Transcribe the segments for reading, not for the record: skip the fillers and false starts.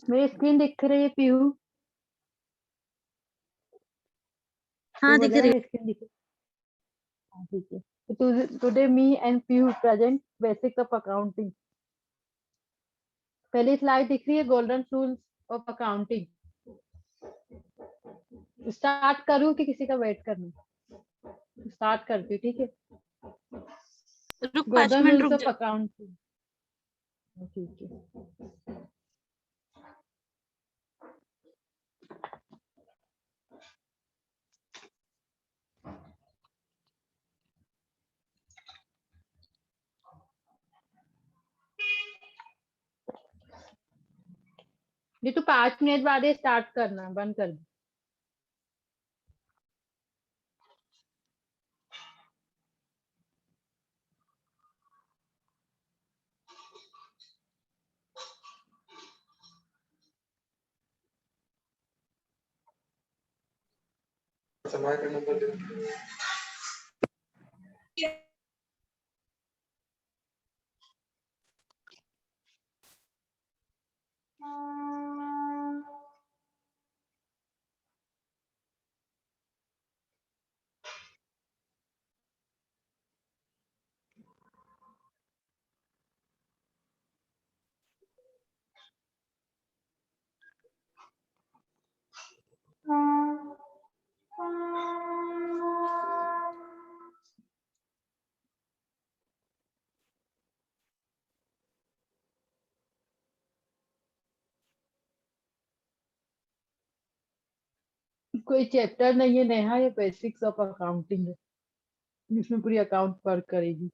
मेरी स्क्रीन दिख रही है पीहू? हाँ दिख रही है। स्क्रीन दिख हाँ ठीक है। Today me and Pihu present basics of accounting. पहली स्लाइड दिख रही है golden rules of accounting. Start करूं कि किसी का वेट करना? स्टार्ट करती हूँ, ठीक है। रुक 5 गोल्डन मिनट रूल्स रुक ऑफ जा। अकाउंटिंग, ठीक है। ये तो 5 मिनट बाद ही स्टार्ट करना, बंद कर दो। समय का नंबर दे। कोई चैप्टर नहीं है नेहा, ये बेसिक्स ऑफ अकाउंटिंग है, जिसमें पूरी अकाउंट वर्क करेगी।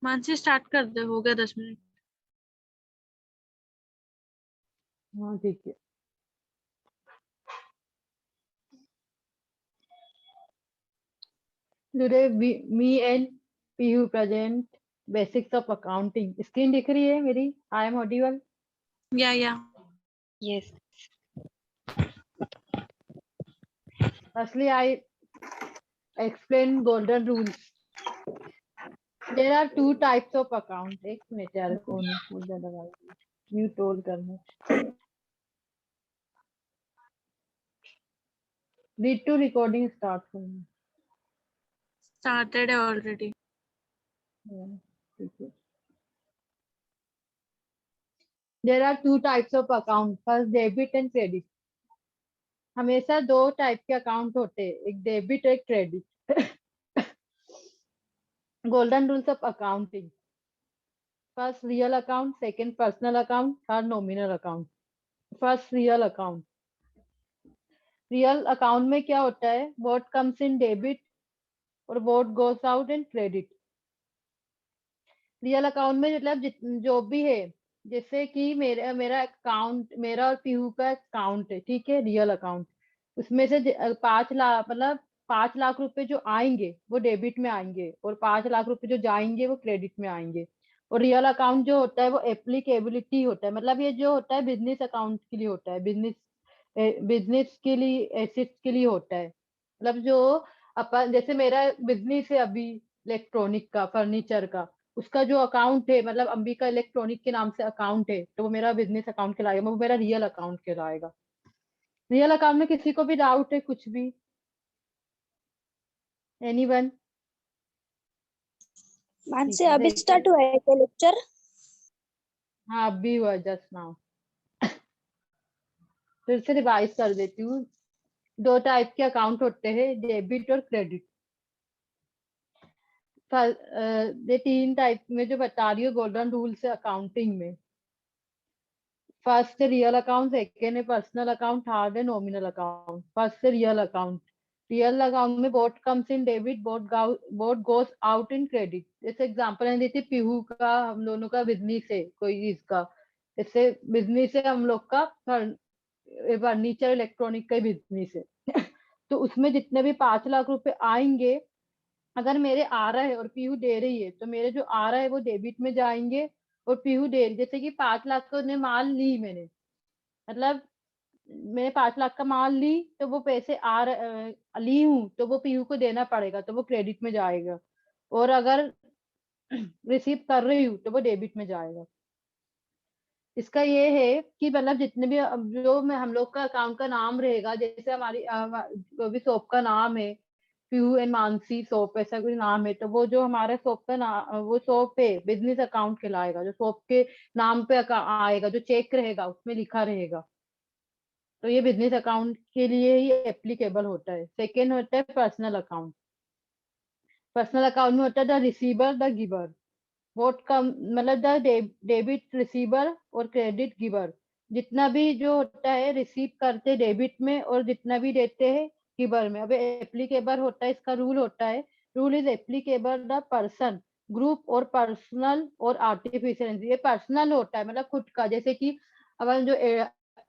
मानसी स्टार्ट कर दे, हो गया 10 मिनट। हाँ ठीक है। Today me and Piu present basics of accounting. Screen दिख रही है मेरी? I am audible? या Yes. Firstly, I explain golden rules. There are two types of account. एक मिनट यार, कौन है बहुत ज्यादा आवाज म्यूट ऑल करना। रीड टू रिकॉर्डिंग स्टार्ट करना। Started है already. ठीक है। There are two types of account, first debit and credit. हमेशा दो टाइप के अकाउंट होते हैं, एक डेबिट एक credit. Golden rules of accounting, first real account, second personal account, third nominal account. First real account. Real account में क्या होता है, व्हाट कम्स इन डेबिट और what goes out in credit. Real account में मतलब जो भी है, जैसे कि मेरा अकाउंट, मेरा और पीहू का अकाउंट है, ठीक है, रियल अकाउंट। उसमें से 5 लाख, मतलब 5 लाख रुपए जो आएंगे वो डेबिट में आएंगे और 5 लाख रुपए जो जाएंगे वो क्रेडिट में आएंगे। और रियल अकाउंट जो होता है वो एप्लीकेबिलिटी होता है, मतलब ये जो होता है बिजनेस अकाउंट के लिए होता है, बिजनेस के लिए, एसेट्स के लिए होता है। मतलब जो अपन, जैसे मेरा बिजनेस है अभी इलेक्ट्रॉनिक का, फर्नीचर का, उसका जो अकाउंट है, मतलब अंबिका इलेक्ट्रॉनिक के नाम से अकाउंट है, तो वो मेरा बिजनेस अकाउंट कहलाएगा, वो मेरा रियल अकाउंट कहलाएगा। रियल अकाउंट में किसी को भी डाउट है कुछ भी? एनीवन? मानसी ठीक है, अभी स्टार्ट हुआ है क्या लेक्चर? हाँ अभी हुआ जस्ट नाउ। फिर से रिवाइज कर देती हूँ। दो टाइप के अकाउंट होते हैं, डेबिट और क्रेडिट। ये 3 टाइप में जो बता रही हूँ गोल्डन रूल से अकाउंटिंग में। फर्स्ट है रियल अकाउंट, सेकेंड है पर्सनल अकाउंट, थर्ड है नॉमिनल अकाउंट। फर्स्ट है रियल अकाउंट। रियल अकाउंट में both comes in debit, both goes out in credit. जैसे एग्जांपल है, जैसे पीहू का, हम दोनों का बिजनेस है कोई चीज का, जैसे बिजनेस है हम लोग का फर्नीचर इलेक्ट्रॉनिक का बिजनेस है। तो उसमें जितने भी 5 लाख रुपए आएंगे, अगर मेरे आ रहा है और पीहू दे रही है, तो मेरे जो आ रहा है वो डेबिट में जाएंगे। और पीहू दे रही, जैसे कि 5 लाख का ने माल ली मैंने, मतलब मैंने 5 लाख का माल ली, तो वो पैसे ली हूँ तो वो पीहू को देना पड़ेगा, तो वो क्रेडिट में जाएगा। और अगर रिसीव कर रही हूँ तो वो डेबिट में जाएगा। इसका ये है कि मतलब जितने भी जो मैं हम लोग का अकाउंट का नाम रहेगा, जैसे हमारी जो भी शॉप का नाम है, पीहू एंड मानसी शॉप, ऐसा कोई नाम है, तो वो जो हमारा शॉप का नाम, वो शॉप है बिजनेस अकाउंट कहलाएगा, जो शॉप के नाम पे आएगा, जो चेक रहेगा उसमें लिखा रहेगा। तो ये बिजनेस अकाउंट के लिए ही एप्लीकेबल होता है। सेकेंड होता है पर्सनल अकाउंट। पर्सनल अकाउंट में होता है the receiver the giver, what come, मतलब द डेबिट रिसीवर और क्रेडिट गिवर। जितना भी जो होता है रिसीव करते डेबिट में और जितना भी देते हैं गिवर में। अब एप्लीकेबल होता है, इसका रूल होता है, rule is applicable the person, group और पर्सनल और आर्टिफिशियल। ये पर्सनल होता है, मतलब खुद का, जैसे कि अपन जो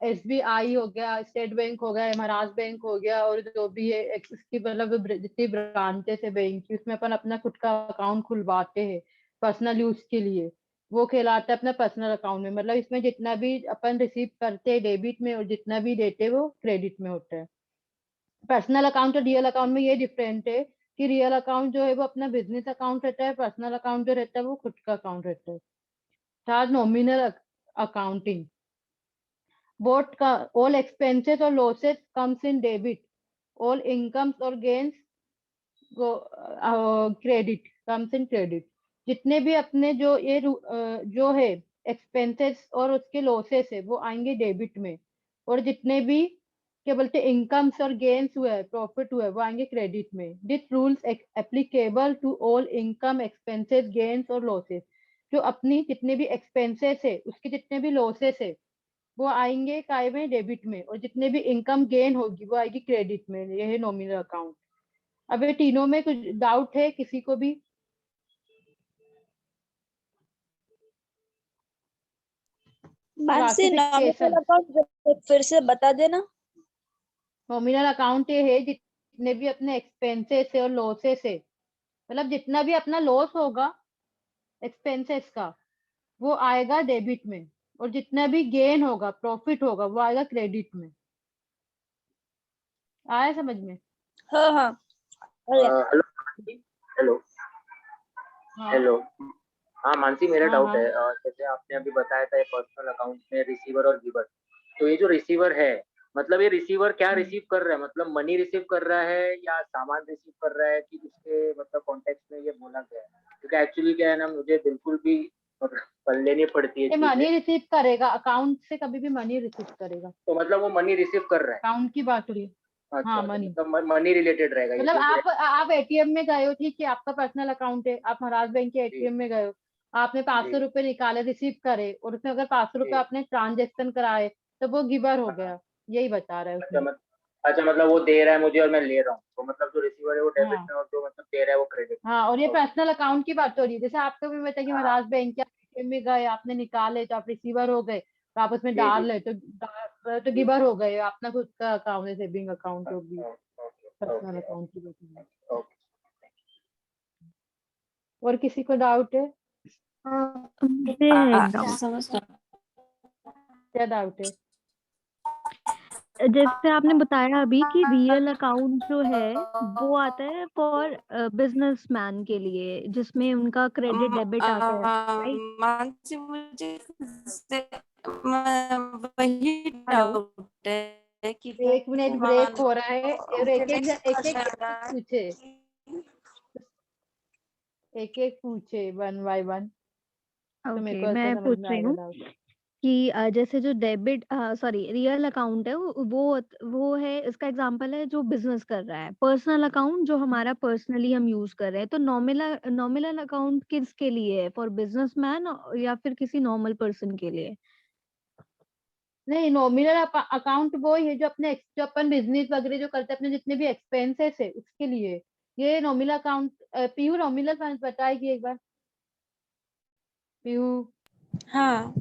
SBI हो गया, स्टेट बैंक हो गया, महाराष्ट्र बैंक हो गया, और जो भी है इसकी मतलब जितनी ब्रांचेस है बैंक की, उसमें अपन अपना खुद का अकाउंट खुलवाते हैं पर्सनल यूज के लिए, वो कहलाता है अपना पर्सनल अकाउंट में। मतलब इसमें जितना भी अपन रिसीव करते हैं डेबिट में और जितना भी देते हैं वो क्रेडिट में होता है। पर्सनल अकाउंट और रियल अकाउंट में ये डिफरेंट है कि रियल अकाउंट जो है वो अपना बिजनेस अकाउंट रहता है, पर्सनल अकाउंट जो रहता है वो खुद का अकाउंट रहता है। Third, nominal accounting. बोथ का ऑल एक्सपेंसेस और losses comes in debit, all incomes और gains credit comes in credit. जितने भी अपने जो ये जो है एक्सपेंसेस और उसके लॉसेस है वो आएंगे डेबिट में, और जितने भी क्या बोलते इनकम्स और गेन्स हुए, प्रॉफिट हुए, वो आएंगे क्रेडिट में। This rules applicable to all income, expenses, gains और लॉसेस। जो अपनी जितने भी एक्सपेंसेस है, उसके जितने भी लॉसेस है, वो आएंगे काय में, डेबिट में। और जितने भी इनकम गेन होगी वो आएगी क्रेडिट में। ये है नॉमिनल अकाउंट। अब ये तीनों में कुछ डाउट है किसी को भी? Mansi nominal classification. अकाउंट फिर से बता देना। नॉमिनल अकाउंट ये है जितने भी अपने एक्सपेंसेस है और लॉसेस है, मतलब जितना भी अपना लॉस होगा एक्सपेंसेस का, वो आएगा डेबिट में। और जितना भी गेन होगा, प्रॉफिट होगा, वो आएगा क्रेडिट में। आया समझ में? हाँ हाँ अरे हेलो मानसी। हेलो हाँ हेलो। हाँ मानसी, मेरा हाँ डाउट हाँ। है। जैसे आपने अभी बताया था पर्सनल अकाउंट में रिसीवर और गिवर, तो ये जो रिसीवर है मतलब ये रिसीवर क्या रिसीव कर रहा है, मतलब मनी रिसीव कर रहा है या सामान रिसीव कर रहा है कि उसके मतलब कॉन्टेक्स्ट में ये बोला गया है? क्योंकि एक्चुअली क्या है ना, मुझे बिल्कुल भी पल्ले नहीं पड़ती है ये चीजें। मनी रिसीव करेगा, अकाउंट से कभी भी मनी रिसीव करेगा, तो मतलब वो मनी रिसीव कर रहा है। अकाउंट की बात हो रही है। अच्छा, हाँ तो मनी, मतलब मनी रिलेटेड रहेगा ये, मतलब क्योंकि आप एटीएम में गए हो, ठीक है, आपका पर्सनल अकाउंट है, आप महाराज बैंक के जी एटीएम में गए हो, आपने 500 जी रुपए निकाले, रिसीव करे, और उसमें अगर 500 रुपए जी। आपने ट्रांजेक्शन कराए तो वो गिवर हो हाँ, गया, यही बता रहा है अच्छा उसमें। अच्छा, मतलब वो दे रहा है मुझे और मैं ले रहा हूँ, तो मतलब जो रिसीवर है वो डेबिट हाँ में और जो मतलब दे रहा है वो क्रेडिट में। हाँ, और ये ओके। पर्सनल अकाउंट की बात हो रही है, जैसे आपको भी बता कि हाँ हाँ, महाराज बैंक के एटीएम में गए, आपने निकाले तो आप रिसीवर हो गए, तो आप उसमें जी जी डाल जी रहे तो गिवर हो गए, अपना खुद का अकाउंट है, सेविंग अकाउंट हाँ, होगी, ओके पर्सनल ओके अकाउंट की बात हो रही है। ओके। और किसी को डाउट है? मुझे है एक डाउट। समझ क्या डाउट है? जैसे आपने बताया अभी कि रियल अकाउंट जो है वो आता है फॉर बिजनेसमैन के लिए, जिसमें उनका क्रेडिट डेबिट आता है, राइट? मानसी, मुझे वही हेलो, डाउट है कि 1 मिनट ब्रेक मान हो रहा है, लो और एक एक फिक्स एक कर एक रहा है पूछे, कि एक एक पूछे, 1 by 1, तो मेरे को ओके, ऐसा मैं समझ पूछ में रही आएगा हूँ डाउट। कि जैसे जो डेबिट सॉरी रियल अकाउंट है वो है, इसका एग्जांपल है जो बिजनेस कर रहा है। पर्सनल अकाउंट जो हमारा पर्सनली हम यूज कर रहे हैं, तो नॉमिनल अकाउंट किसके लिए है, फॉर बिजनेसमैन या फिर किसी नॉर्मल पर्सन के लिए? नहीं, नॉमिनल अकाउंट वो ही है जो अपने जो अपन बिजनेस वगैरह जो करते हैं, अपने जितने भी एक्सपेंसेस है उसके लिए, ये nominal account. Piu nominal fund बताएगी एक बार, पीयू। हाँ,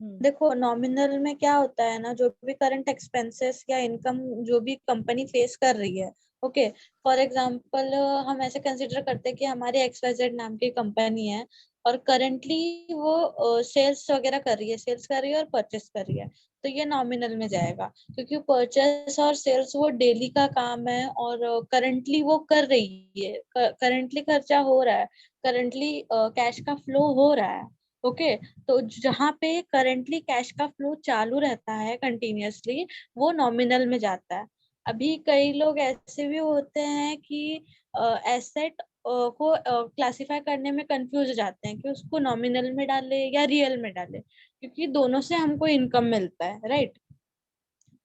देखो नॉमिनल में क्या होता है ना, जो भी करंट एक्सपेंसेस या इनकम जो भी कंपनी फेस कर रही है, ओके, फॉर एग्जांपल हम ऐसे कंसिडर करते हैं कि हमारी XYZ नाम की कंपनी है और करंटली वो सेल्स वगैरह कर रही है, सेल्स कर रही है और परचेस कर रही है, तो ये नॉमिनल में जाएगा, क्योंकि परचेस और सेल्स वो डेली का काम है और करंटली वो कर रही है, करंटली खर्चा हो रहा है, करंटली कैश का फ्लो हो रहा है, ओके। तो जहाँ पे करंटली कैश का फ्लो चालू रहता है कंटिन्यूअसली, वो नॉमिनल में जाता है। अभी कई लोग ऐसे भी होते हैं कि एसेट को क्लासिफाई करने में कंफ्यूज हो जाते हैं कि उसको नॉमिनल में डाले या रियल में डाले, क्योंकि दोनों से हमको इनकम मिलता है, राइट।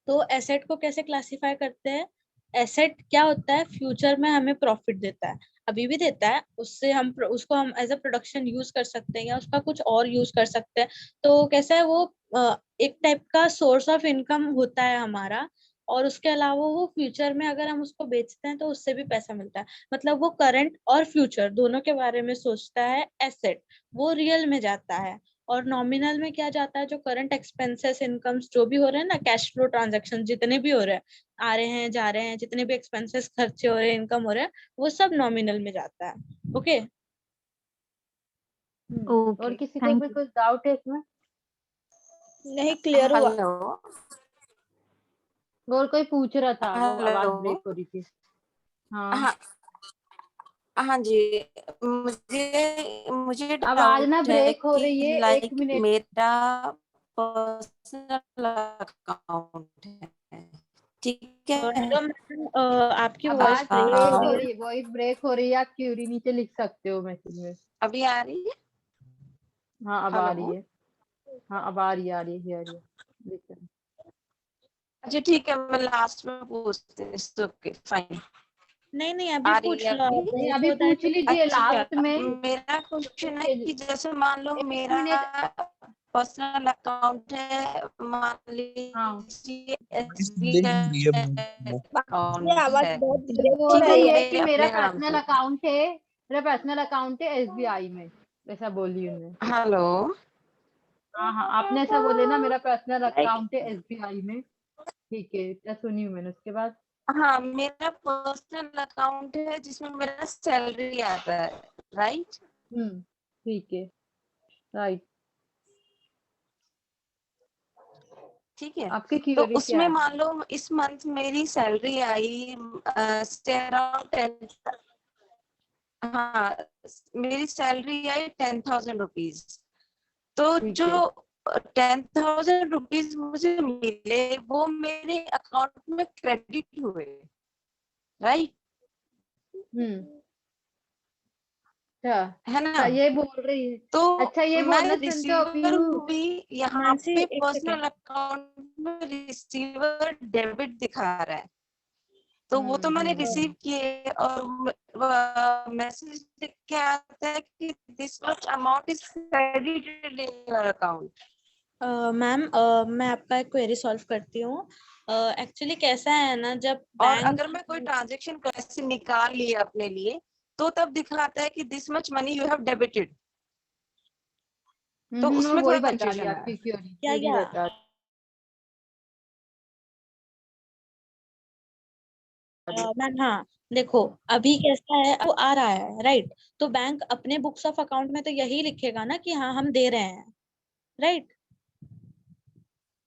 तो एसेट को कैसे क्लासिफाई करते हैं? एसेट क्या होता है? फ्यूचर में हमें प्रॉफिट देता है, अभी भी देता है, उससे हम उसको हम एज अ प्रोडक्शन यूज कर सकते हैं या उसका कुछ और यूज कर सकते हैं। तो कैसा है वो एक टाइप का सोर्स ऑफ इनकम होता है हमारा, और उसके अलावा वो फ्यूचर में अगर हम उसको बेचते हैं तो उससे भी पैसा मिलता है। मतलब वो करंट और फ्यूचर दोनों के बारे में सोचता है एसेट, वो रियल में जाता है। और नॉमिनल में क्या जाता है? जो करंट एक्सपेंसेस इनकम्स जो भी हो रहे हैं ना, कैश फ्लो ट्रांजैक्शन जितने भी हो रहे हैं, आ रहे हैं जा रहे हैं, जितने भी एक्सपेंसेस खर्चे हो रहे हैं, इनकम हो रहे हैं, वो सब नॉमिनल में जाता है, ओके। और ओके, किसी को थैंक भी यू। कुछ डाउट है इसमें? नहीं, क्लियर हुआ। हेलो और कोई पूछ रहा था, वो आवाज हेलो। ब्रेक हो रही थी। हाँ, हाँ हाँ जी, मुझे मुझे आवाज ना डाउट है ब्रेक हो कि रही है, एक लाइक मिनट। मेरा पर्सनल अकाउंट है, ठीक है। हेलो मैम, आपकी वॉइस आवाज ब्रेक ब्रेक हो हो रही है। रही है, वॉइस ब्रेक हो रही है, आप क्यूरी नीचे लिख सकते हो मैसेज में। अभी आ रही है? हाँ अब आ रही हेलो। है, हाँ अब आ रही है, आ रही है, आ रही है, लिख रही हूँ। अच्छा ठीक है, मैं लास्ट में पूछती हूँ, ओके फाइन। नहीं नहीं, अभी आ रही पूछ है लो अभी? आप, नहीं, अभी सो दैट। पूछ लीजिए अच्छा, लास्ट में। मेरा क्वेश्चन है कि जैसे मान लो एक मेरा मिनट। पर्सनल अकाउंट है, मान हाँ लीजिए देख रही है SBI ये अकाउंट आवाज है, बहुत तो ब्रेक हो बोल रही रही है। है कि मेरे मेरा अपने नाम पर्सनल से। अकाउंट है, मेरा पर्सनल अकाउंट है एसबीआई में, ऐसा बोली उन्होंने। हेलो। हाँ हाँ, आपने ऐसा बोले ना, मेरा पर्सनल लाइक, अकाउंट है एसबीआई में, ठीक है, क्या सुनी हूँ मैंने उसके बाद। हाँ मेरा पर्सनल अकाउंट है जिसमें मेरा सैलरी आता है, राइट? ठीक है, राइट। ठीक है। आपकी तो क्यूरी क्या उसमें है? मान लो इस मंथ मेरी सैलरी आई अराउंड 10, हाँ मेरी सैलरी आई 10,000 रुपीज। तो ठीक जो है। 10,000 रुपीज मुझे मिले वो मेरे अकाउंट में क्रेडिट हुए, राइट? अच्छा है ना? ये बोल रही है। तो अच्छा ये मैं बोलना सुनते हो रिसीवर पीयू? हुई, यहाँ मानसी, पे एक पर्सनल सेकेंड। अकाउंट में रिसीवर डेबिट दिखा रहा है, तो वो तो मैंने रिसीव किए और मैसेज लिख के आता है कि this much amount is credited in your account. Ma'am मैं आपका एक क्वेरी सॉल्व करती हूँ। एक्चुअली कैसा है ना, जब और बैंक अगर मैं कोई ट्रांजेक्शन कैसे निकाल लिए अपने लिए तो तब दिखाता है कि this much money you have debited, तो उसमें वही थोड़ा बता रही कंफ्यूजन है। आपकी क्वेरी या बता मैम, हाँ देखो, अभी कैसा है, अब आ रहा है राइट, तो बैंक अपने बुक्स ऑफ अकाउंट में तो यही लिखेगा ना कि हाँ हम दे रहे हैं, राइट?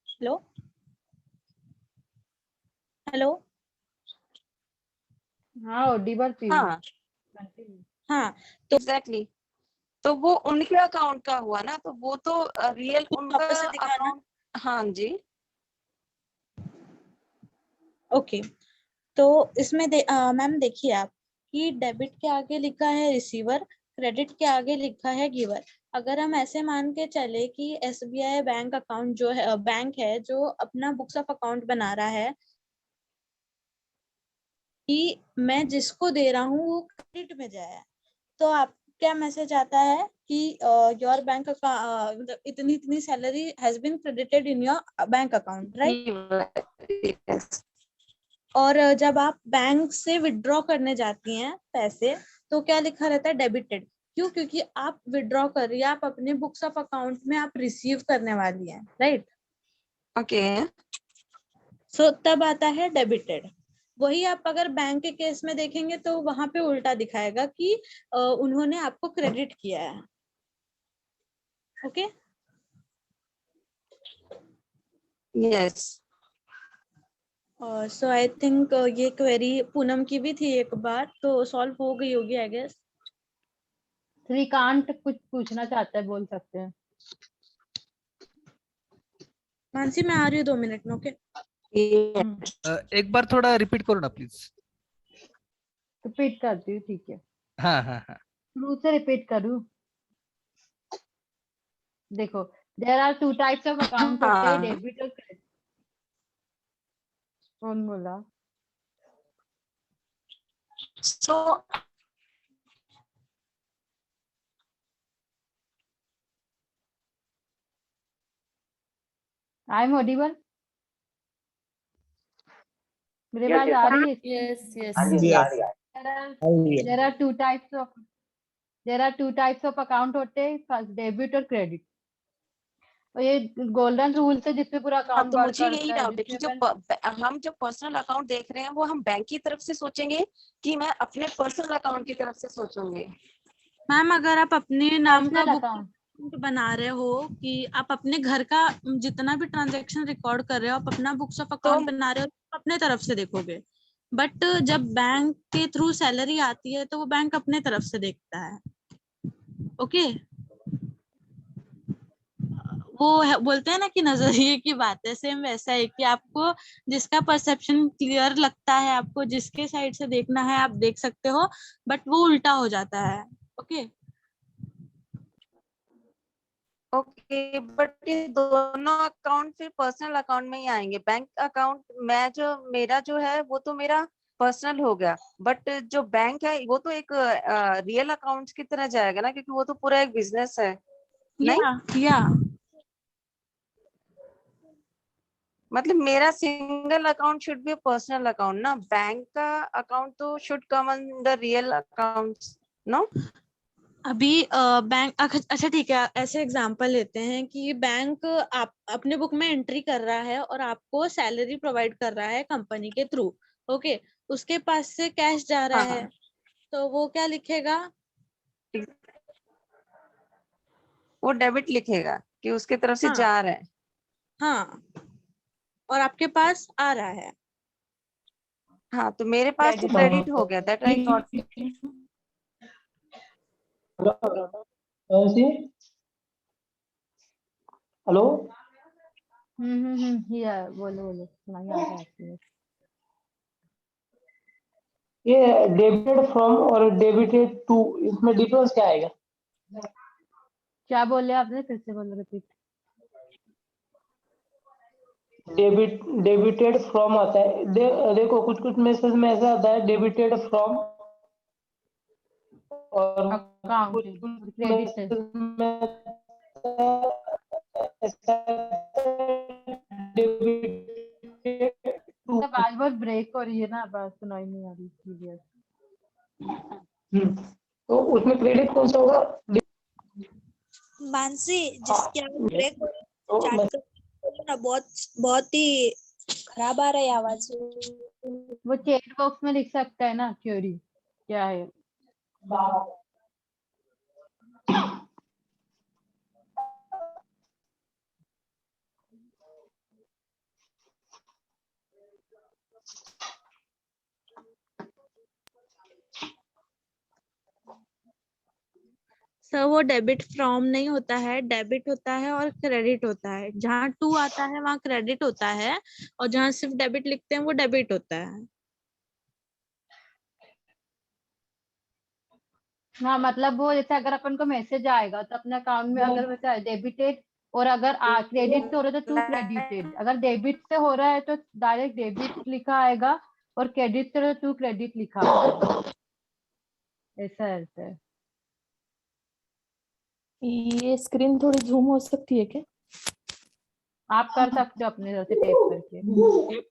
Hello hello. हाँ ऑडिबल पीयू। हाँ हाँ तो एग्जैक्टली, तो वो उनके अकाउंट का हुआ ना, तो वो तो रियल उनका वापस से दिखाना। अकाउंट। हाँ जी, ओके, तो इसमें मैम देखिए आप कि डेबिट के आगे लिखा है रिसीवर, क्रेडिट के आगे लिखा है गिवर। अगर हम ऐसे मान के चले कि एसबीआई बैंक अकाउंट जो है, बैंक है जो अपना बुक्स ऑफ अकाउंट बना रहा है कि मैं जिसको दे रहा हूँ वो क्रेडिट में जाए, तो आप क्या मैसेज आता है कि योर बैंक मतलब इतनी इतनी salary has been credited in your bank account, right? yes. और जब आप बैंक से विड्रॉ करने जाती हैं पैसे, तो क्या लिखा रहता है? डेबिटेड। क्यों? क्योंकि आप विड्रॉ कर रही है, आप अपने बुक्स ऑफ अकाउंट में आप रिसीव करने वाली हैं, राइट? ओके, सो तब आता है डेबिटेड। वही आप अगर बैंक के केस में देखेंगे तो वहां पे उल्टा दिखाएगा कि उन्होंने आपको क्रेडिट किया है। Okay, yes. So I think ये क्वेरी पूनम की भी थी एक बार, तो सॉल्व हो गई होगी आई गेस। श्रीकांत कुछ पूछना चाहता है, बोल सकते हैं। मानसी मैं आ रही हूँ 2 मिनट में। ओके, एक बार थोड़ा रिपीट करो ना प्लीज। रिपीट करती हूँ, ठीक है? हाँ हाँ हाँ। शुरू से रिपीट करूँ? देखो, there are two types of account होते हैं, डेबिट और क्रेडिट। कौन बोला? So I am audible? मेरे Yes, पास yes. आ रही है? Yes, yes. हाँ जी, आ रही है। There are two types of account होते हैं, फर्स्ट डेबिट और क्रेडिट। और ये गोल्डन रूल से जिसपे पूरा हाँ, अकाउंट तो वर्क मुझे यही करता है, डाउट है कि हम जो पर्सनल अकाउंट देख रहे हैं वो हम बैंक की तरफ से सोचेंगे कि मैं अपने पर्सनल अकाउंट की तरफ से सोचूंगी? मैम अगर आप अपने नाम का पर्सनल बुक अकाउंट बना रहे हो कि आप अपने घर का जितना भी ट्रांजैक्शन रिकॉर्ड कर रहे हो, आप अपना बुक्स ऑफ अकाउंट बना रहे हो, तो अपने तरफ से देखोगे। बट जब बैंक के थ्रू सैलरी आती है तो वो बैंक अपने तरफ से देखता है। ओके, वो बोलते हैं ना कि नजरिए की बात है, सेम वैसा है कि आपको जिसका परसेप्शन क्लियर लगता है, आपको जिसके साइड से देखना है आप देख सकते हो, बट वो उल्टा हो जाता है। ओके, ओके, बट ये दोनों अकाउंट फिर पर्सनल अकाउंट में ही आएंगे। बैंक अकाउंट मेरा जो है वो तो मेरा पर्सनल हो गया, बट जो बैंक है वो तो एक रियल अकाउंट्स की तरह जाएगा ना, क्योंकि वो तो पूरा एक बिजनेस है। नहीं, या मतलब मेरा single account should be personal account ना, बैंक का अकाउंट तो should come under real accounts, no? अभी बैंक, अच्छा ठीक है, ऐसे एग्जांपल लेते हैं कि बैंक आप अपने बुक में एंट्री कर रहा है और आपको सैलरी प्रोवाइड कर रहा है कंपनी के थ्रू। ओके, उसके पास से कैश जा रहा है, तो वो क्या लिखेगा? वो डेबिट लिखेगा कि उसके तरफ से हाँ जा रहा है। हाँ, और आपके पास आ रहा है। हाँ, तो मेरे पास तो क्रेडिट हो गया, दैट आई गॉट। हेलो, ये बोलो बोलो सुनाइए आगे आपकी। ये डेबिटेड फ्रॉम और डेबिटेड टू, इसमें डिफरेंस क्या आएगा? क्या बोले आपने, फिर से बोलो, रिपीट। डेबिटेड फ्रॉम आता है, देखो कुछ कुछ मैसेज में ऐसा आता है डेबिटेड फ्रॉम, और अकाउंट कुछ कुछ क्रेडिट मैसेज में डेबिटेड टू। आवाज बहुत ब्रेक हो रही है ना, आवाज सुनाई नहीं आ रही क्लियर। तो उसमें क्रेडिट कौन सा होगा? मानसी, जिसकी आवाज ब्रेक हो रही है, तो चैट मैं- कर बोलो ना, बहुत ही खराब आ रहा है आवाज। वो चैट बॉक्स में लिख सकता है ना क्वेरी क्या है। सर वो डेबिट फ्रॉम नहीं होता है, डेबिट होता है और क्रेडिट होता है। जहाँ टू आता है वहाँ क्रेडिट होता है, और जहाँ सिर्फ डेबिट लिखते हैं वो डेबिट होता है। हाँ मतलब वो जैसे अगर अपन को मैसेज आएगा तो अपने अकाउंट में अगर वैसा है डेबिटेड, और अगर क्रेडिट से हो रहा है तो टू क्रेडिटेड, अगर डेबिट से हो रहा है तो डायरेक्ट डेबिट लिखा आएगा, और क्रेडिट से हो रहा है तो टू क्रेडिट लिखा आएगा। ऐसा है। ये स्क्रीन थोड़ी झूम हो सकती है क्या? आप कर सकते हो अपने तरफ से टेप करके।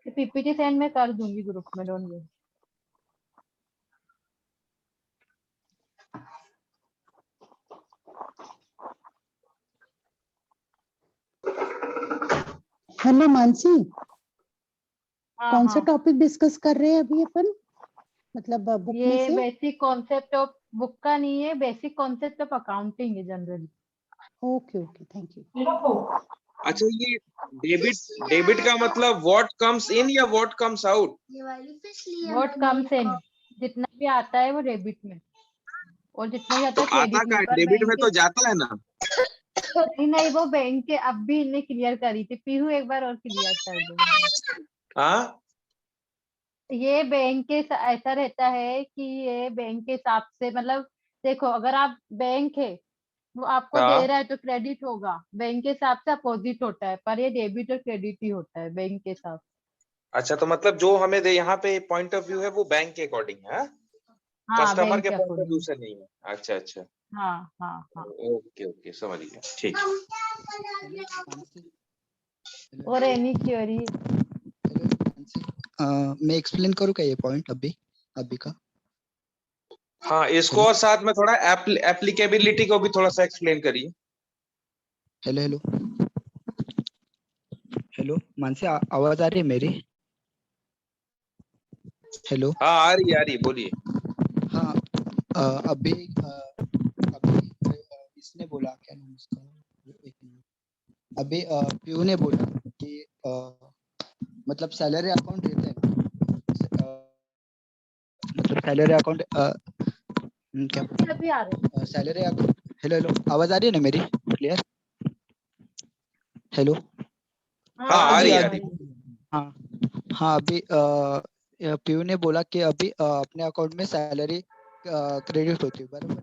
पीपीटी सेंड में कर दूंगी ग्रुप में, डोंट वरी। हेलो मानसी, हाँ कौन सा हाँ, टॉपिक डिस्कस कर रहे हैं अभी अपन? मतलब बुक में ये से? बेसिक कॉन्सेप्ट ऑफ, बुक का नहीं है, बेसिक कॉन्सेप्ट ऑफ अकाउंटिंग है generally. Okay okay, thank you. अच्छा, ये डेबिट का मतलब व्हाट कम्स इन या what comes out? What comes in, जितना भी आता है वो डेबिट में, और जितना भी आता तो है आता क्रेडिट में। का पर डेबिट बैंक में तो जाता है ना। नहीं नहीं, वो बैंक के अब भी इन्हें क्लियर करी थी। पीहू एक बार और क्लियर कर दो। हाँ, ये बैंक के ऐसा रहता है कि ये बैंक के हिसाब से, मतलब देखो अगर आप बैंक है वो आपको दे हाँ। रहा है तो क्रेडिट होगा, बैंक के हिसाब से अपोजिट होता है, पर ये डेबिट और क्रेडिट ही होता है बैंक के हिसाब से। अच्छा, तो मतलब जो हमें यहाँ पे पॉइंट ऑफ व्यू है वो बैंक के अकॉर्डिंग है, हाँ कस्टमर बैंक के के पॉइंट ऑफ व्यू अकॉर्डिंग। से नहीं है। अच्छा अच्छा, हाँ हाँ हाँ। ओके ओके, समझ गया, ठीक। और एनी क्वेरी? मैं एक्सप्लेन करूँ क्या ये पॉइंट अभी का? हाँ, इसको और साथ में थोड़ा एप्लीकेबिलिटी को भी थोड़ा सा एक्सप्लेन करिए। हेलो हेलो हेलो, मानसी आवाज आ रही है मेरी? हेलो। हाँ, आ रही है, बोलिए। हाँ, अभी इसने बोला, क्या नाम उसका, एक मिनट। अभी पीयू ने बोला कि मतलब सैलरी अकाउंट रहता है, मतलब सैलरी अकाउंट क्या अभी आ रहे सैलरी अकाउंट। हेलो हेलो, आवाज आ रही है ना मेरी क्लियर? हेलो। हाँ, आ रही है। हाँ हाँ, अभी पीयू ने बोला कि अभी अपने अकाउंट में सैलरी क्रेडिट होती है, बराबर?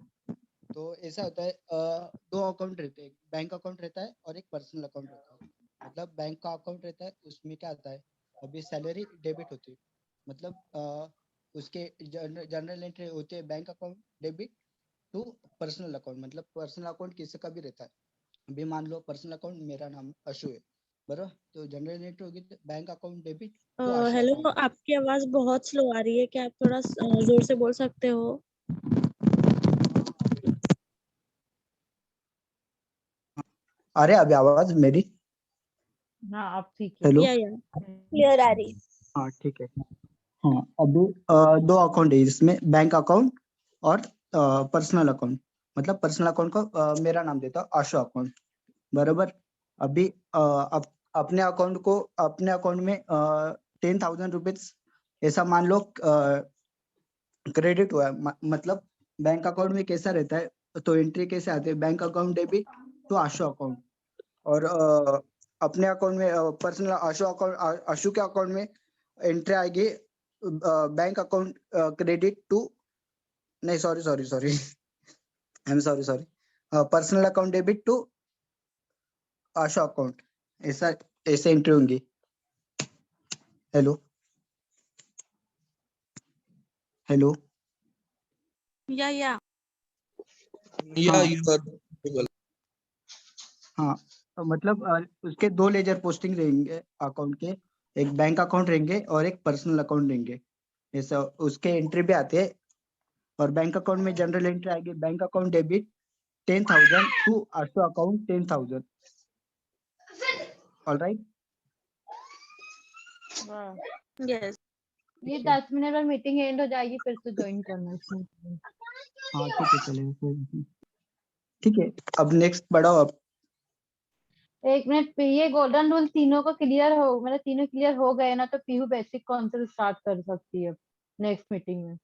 तो ऐसा होता है, दो अकाउंट रहते हैं, एक बैंक अकाउंट रहता है और एक पर्सनल अकाउंट रहता है। मतलब बैंक का अकाउंट रहता है, उसमें क्या आता है, अभी सैलरी डेबिट होती है, मतलब उसके जनरल एंट्री होती है bank account debit to personal account. मतलब पर्सनल अकाउंट किसी का भी रहता है, अभी मान लो पर्सनल अकाउंट मेरा नाम अशु है, बराबर? तो जनरल एंट्री होगी bank account debit to Ashu hello, account. आपकी आवाज बहुत स्लो आ रही है, क्या आप थोड़ा जोर से बोल सकते हो? अरे अभी आवाज मेरी? हाँ अब ठीक है। हेलो। या क्लियर आ रही। हाँ ठीक है। हाँ, अभी दो अकाउंट है इसमें, बैंक अकाउंट और पर्सनल अकाउंट। मतलब पर्सनल अकाउंट को मेरा नाम देता हूँ आशु अकाउंट, बराबर? अभी अपने अकाउंट में 10,000 रुपीज ऐसा मान लो क्रेडिट हुआ है, मतलब बैंक अकाउंट में कैसा रहता है, तो एंट्री कैसे आती है, bank account debit to Ashu account, और अपने अकाउंट में पर्सनल आशु अकाउंट, आशु के अकाउंट में एंट्री आएगी बैंक अकाउंट क्रेडिट टू, नहीं sorry I am sorry, personal account debit to Ashu account, ऐसे एंट्री होंगी। हेलो या या हाँ, तो मतलब उसके दो लेजर पोस्टिंग रहेंगे अकाउंट के, एक बैंक अकाउंट रहेंगे और एक पर्सनल अकाउंट रहेंगे, ऐसा उसके एंट्री भी आते हैं। और बैंक अकाउंट में जनरल एंट्री आएगी, bank account debit 10,000 to Ashu account 10,000। Alright, yes. ये 10 मिनट में मीटिंग एंड हो जाएगी, फिर से ज्वाइन करना इसमें। हाँ ठीक है, चलेगा, ठीक है। अब नेक्स्ट बढ़ाओ आप। एक मिनट, ये गोल्डन रूल तीनों को क्लियर हो, मतलब तीनों क्लियर हो गए ना, तो पीहू बेसिक कॉन्सेप्ट स्टार्ट कर सकती है नेक्स्ट मीटिंग में।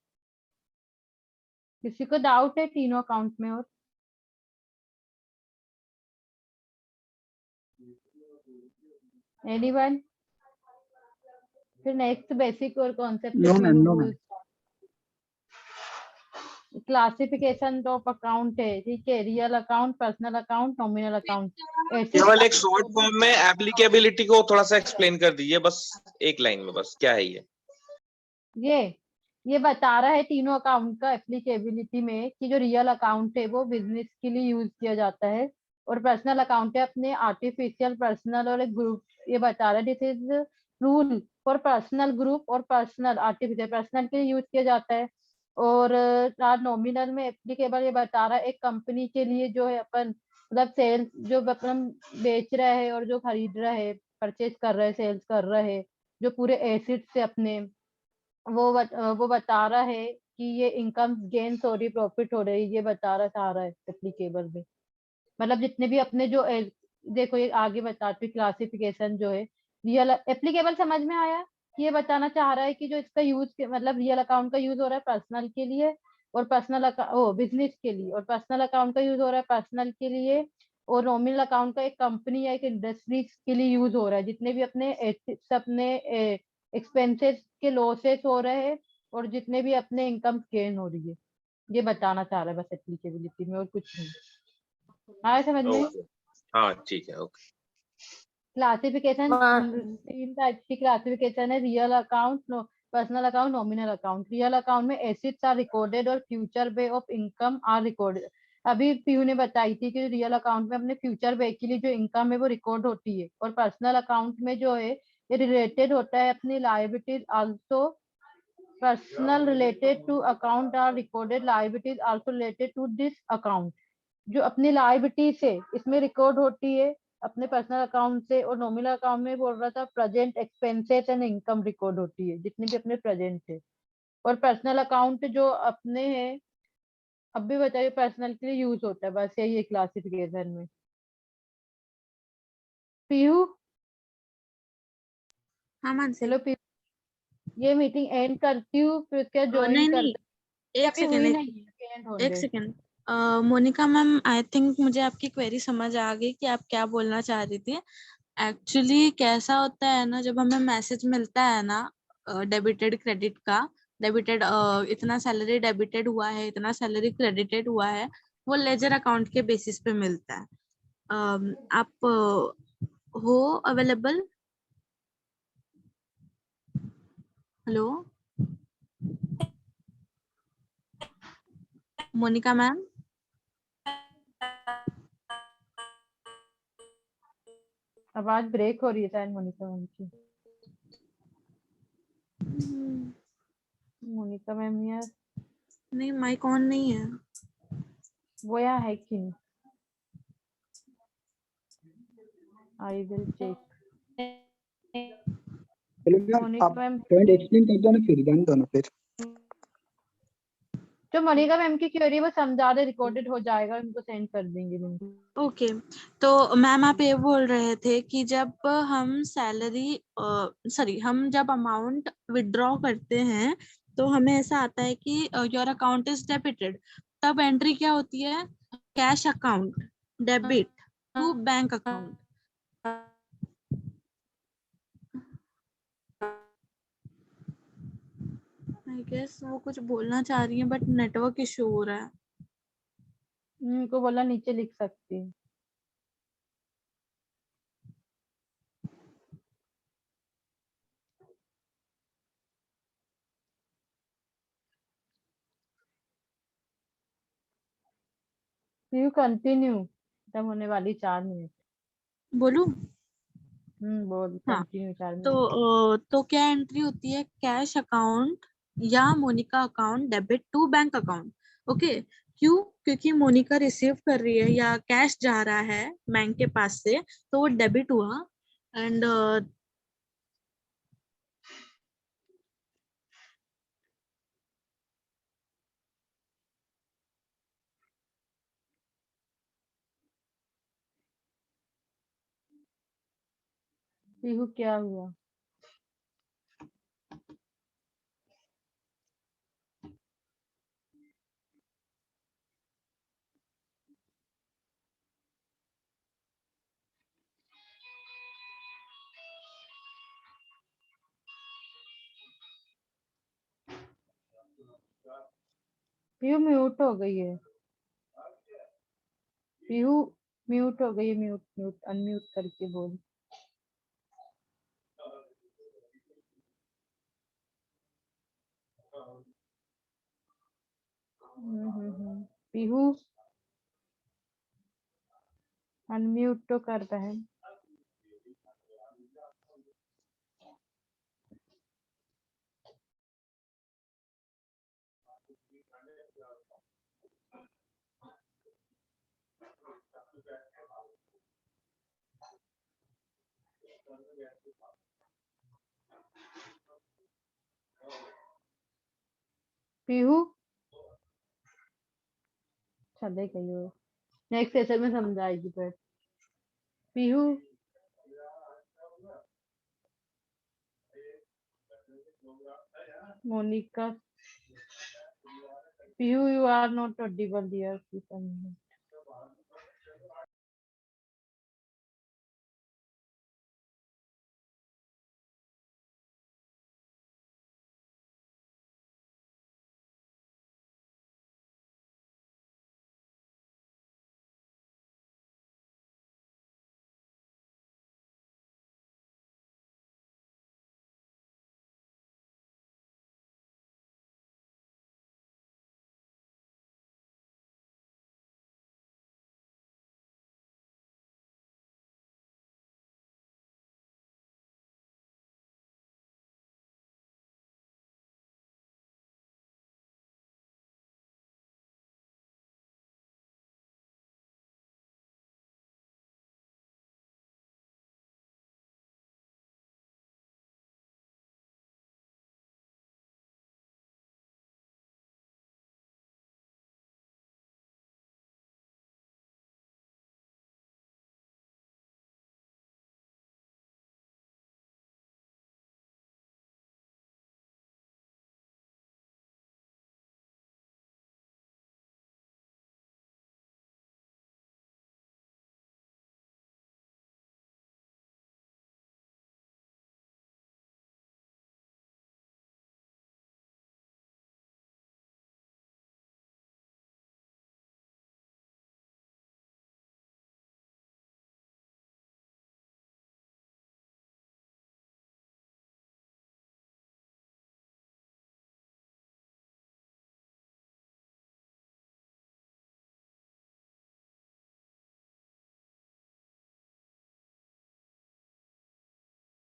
किसी को डाउट है तीनों अकाउंट में? और एनीवन? फिर नेक्स्ट बेसिक और concept no ma'am. Classification of account है, ठीक है। Real account, personal account, nominal account. केवल एक शॉर्ट फॉर्म में एप्लीकेबिलिटी को थोड़ा सा एक्सप्लेन कर दीजिए, बस एक लाइन में, बस क्या है ये बता रहा है तीनों अकाउंट का एप्लीकेबिलिटी में कि जो रियल अकाउंट है वो बिजनेस के लिए यूज किया जाता है, और पर्सनल अकाउंट है अपने आर्टिफिशियल पर्सनल और एक ग्रुप। ये बता रहा है this is rule for personal group और पर्सनल आर्टिफिशियल पर्सनल के लिए यूज किया जाता है। और नॉमिनल में एप्लीकेबल ये बता रहा है एक कंपनी के लिए जो है अपन मतलब सेल्स जो अपन बेच रहा है और जो खरीद रहा है, परचेज कर रहा है, सेल्स कर रहा है, जो पूरे एसिड से अपने वो बता रहा है कि ये इनकम गेन्स हो रही, प्रॉफिट हो रही, ये बता रहा है एप्लीकेबल में। मतलब जितने भी अपने जो देखो ये आगे बताती हूँ क्लासिफिकेशन जो है रियल एप्लीकेबल, समझ में आया? ये बताना चाह रहा है कि जो इसका यूज मतलब रियल अकाउंट का यूज हो रहा है पर्सनल के लिए और पर्सनल बिजनेस के लिए, और पर्सनल अकाउंट का यूज हो रहा है पर्सनल के लिए, और नॉमिनल अकाउंट का एक कंपनी या एक इंडस्ट्री के लिए यूज हो रहा है। जितने भी अपने एक्सपेंसेस के लॉसेस हो रहे हैं और जितने भी अपने इनकम गेन हो रही है, ये बताना चाह रहा है बस एप्लीकेबिलिटी में, और कुछ नहीं। हाँ समझ में? हाँ ठीक है, ओके। क्लासिफिकेशन 3 टाइप की क्लासिफिकेशन है, real account, personal account, nominal account. Real account में एसेट्स आर रिकॉर्डेड और future way of income are recorded. अभी पीयू ने बताई थी कि रियल अकाउंट में अपने फ्यूचर वे के लिए जो इनकम है वो रिकॉर्ड होती है, और पर्सनल अकाउंट में जो है ये रिलेटेड होता है अपनी liabilities also. Personal related to account are recorded, liabilities also related to this account. जो अपनी लायबिलिटी से इसमें रिकॉर्ड होती है अपने पर्सनल अकाउंट से, और नॉमिनल अकाउंट में बोल रहा था present expenses and income record होती है जितने भी अपने प्रेजेंट है। और पर्सनल अकाउंट जो अपने हैं, अब भी बताइए, पर्सनल के लिए यूज होता है, बस यही है क्लासिफिकेशन में। पीयू? हाँ मानसी। चलो पीयू, ये मीटिंग एंड करती हूँ, फिर क्या ज्वाइन नहीं कर? एक second Monika ma'am, I think मुझे आपकी क्वेरी समझ आ गई कि आप क्या बोलना चाह रही थी। एक्चुअली कैसा होता है ना, जब हमें मैसेज मिलता है ना डेबिटेड क्रेडिट का, डेबिटेड इतना सैलरी डेबिटेड हुआ है, इतना सैलरी क्रेडिटेड हुआ है, वो लेजर अकाउंट के बेसिस पे मिलता है। आप हो अवेलेबल? Hello Monika ma'am? आवाज ब्रेक हो रही है शायद मोनिका मैम की। मोनिका मैम यार नहीं, माइक ऑन नहीं है। वो यहाँ है कि नहीं? I will check. आप पॉइंट एक्सप्लेन कर दो ना, फिर जान दो ना फिर। जो मोनिका मैम की क्वेरी वो समझा दे, रिकॉर्डेड हो जाएगा, उनको सेंड कर देंगे लिंक। ओके तो मैम आप ये बोल रहे थे कि जब हम सैलरी हम जब अमाउंट विड्रॉ करते हैं तो हमें ऐसा आता है कि योर अकाउंट इज डेबिटेड, तब एंट्री क्या होती है, cash account debit to bank account. I guess वो कुछ बोलना चाह रही है बट नेटवर्क इशू हो रहा है। उनको बोला नीचे लिख सकती है। यू कंटिन्यू, खत्म होने वाली 4 मिनट। बोलू? बोल हाँ, कंटिन्यू 4 मिनट। तो क्या एंट्री होती है, कैश अकाउंट या Monika account debit to bank account. Okay, क्यों? क्योंकि मोनिका रिसीव कर रही है या कैश जा रहा है बैंक के पास से, तो वो डेबिट हुआ। एंड पीहू क्या हुआ? पीहू म्यूट हो गई है। पीहू म्यूट हो गई है, म्यूट म्यूट अनम्यूट करके बोल। पीहू अनम्यूट तो कर रहा है। पीहू चले गई हो, नेक्स्ट सेशन में समझाएगी फिर। Pihu Monika, Pihu you are not audible here.